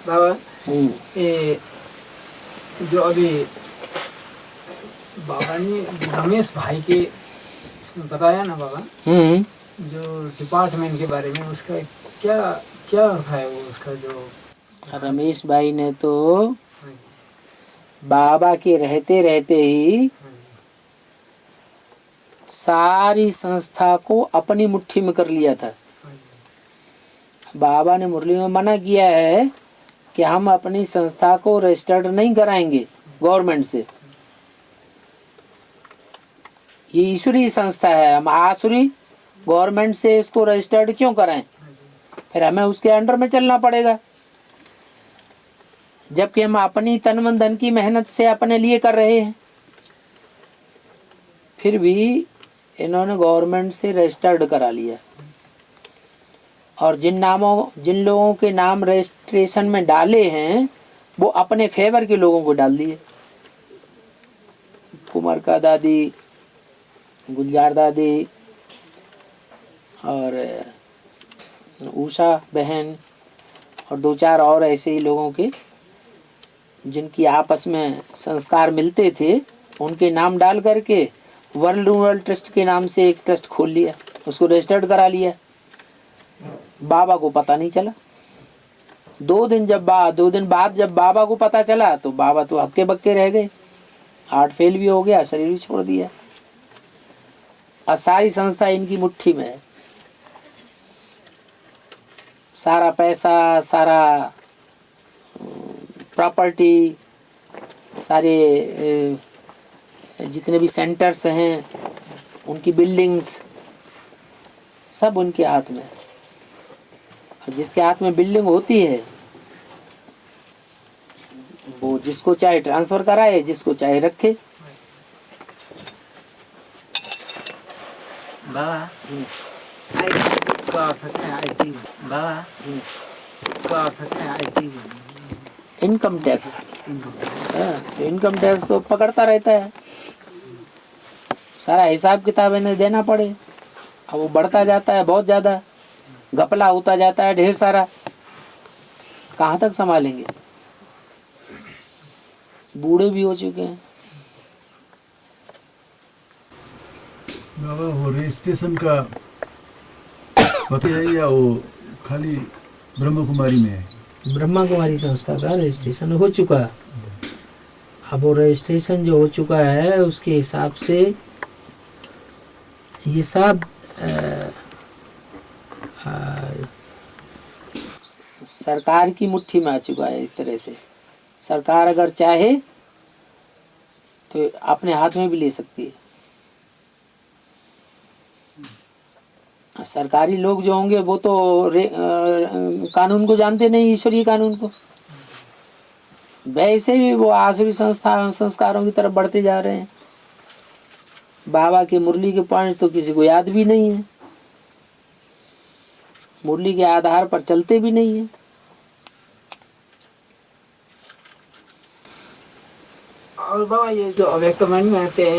बाबा ये जो अभी बाबा ने रमेश भाई के बताया ना बाबा, जो डिपार्टमेंट के बारे में, उसका क्या क्या अर्थ है वो उसका? जो रमेश भाई ने तो बाबा के रहते रहते ही सारी संस्था को अपनी मुट्ठी में कर लिया था। बाबा ने मुरली में मना किया है कि हम अपनी संस्था को रजिस्टर्ड नहीं कराएंगे गवर्नमेंट से। ये ईश्वरीय संस्था है, हम आसुरी गवर्नमेंट से इसको रजिस्टर्ड क्यों कराएं? फिर हमें उसके अंडर में चलना पड़ेगा, जबकि हम अपनी तन मन धन की मेहनत से अपने लिए कर रहे हैं। फिर भी इन्होंने गवर्नमेंट से रजिस्टर्ड करा लिया, और जिन लोगों के नाम रजिस्ट्रेशन में डाले हैं वो अपने फेवर के लोगों को डाल दिए। कुमार का दादी, गुलजार दादी और उषा बहन और 2-4 और ऐसे ही लोगों के जिनकी आपस में संस्कार मिलते थे, उनके नाम डाल करके वर्ल्ड रूरल ट्रस्ट के नाम से एक ट्रस्ट खोल लिया, उसको रजिस्टर्ड करा लिया। बाबा को पता नहीं चला। 2 दिन बाद जब बाबा को पता चला तो बाबा तो हक्के बक्के रह गए, हार्ट फेल भी हो गया, शरीर भी छोड़ दिया। और सारी संस्था इनकी मुट्ठी में है। सारा पैसा, सारा प्रॉपर्टी, सारे जितने भी सेंटर्स हैं, उनकी बिल्डिंग्स, सब उनके हाथ में। और जिसके हाथ में बिल्डिंग होती है वो जिसको चाहे ट्रांसफर कराए, जिसको चाहे रखे। बाबा इनकम टैक्स, इनकम टैक्स तो पकड़ता रहता है, सारा हिसाब किताब इन्हें देना पड़े। अब वो बढ़ता जाता है, बहुत ज्यादा घपला होता जाता है, ढेर सारा। कहाँ तक संभालेंगे? बूढ़े भी हो चुके हैं। बाबा वो रजिस्ट्रेशन का पता है या वो खाली ब्रह्म कुमारी में है? ब्रह्मा कुमारी संस्था का रजिस्ट्रेशन हो चुका है। अब वो रजिस्ट्रेशन जो हो चुका है उसके हिसाब से ये सब सरकार की मुट्ठी में आ चुका है। एक तरह से सरकार अगर चाहे तो अपने हाथ में भी ले सकती है। सरकारी लोग जो होंगे वो तो कानून को जानते नहीं, ईश्वरीय कानून को। वैसे भी वो आसुरी संस्कारों की तरफ बढ़ते जा रहे हैं। बाबा के मुरली के पॉइंट तो किसी को याद भी नहीं है, मुरली के आधार पर चलते भी नहीं है। और बाबा ये जो अव्यक्त वाणी में आते हैं